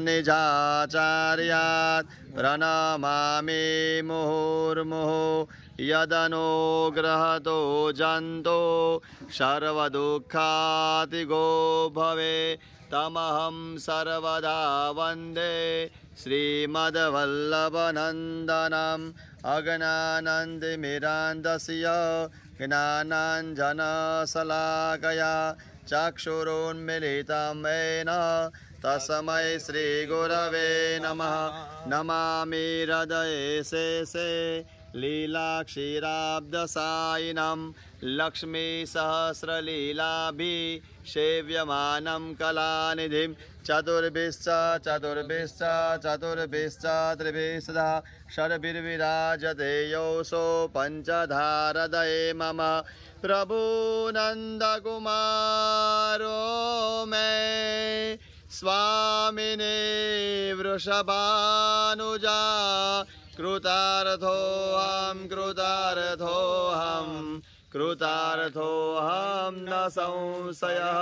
निजाचार्यात् प्रणमामि मुहुर्मुहुः यदनुग्रहतो जन्तो सर्वदुःखातिगो भवे तमहं सर्वदा वन्दे श्रीमद्वल्लभनन्दनम् अज्ञानान्तिमिरान्धस्य ज्ञानाञ्जनशलाकया चक्षुरुन्मीलितं येन तस्मै श्रीगुरवे नमः नमामि हृदये शेषे लीलाक्षीराब्धसायिनं लक्ष्मीसहस्रलीलाभिः सेव्यमानं कलानिधिं चतुर्भिश्च त्रिभिश्चधा षड्भिर्विराजते योऽसौ पञ्चधारदये मम प्रभुनन्दकुमारो मे स्वामिने वृषभानुजा कृतार्थोऽहं न संशयः।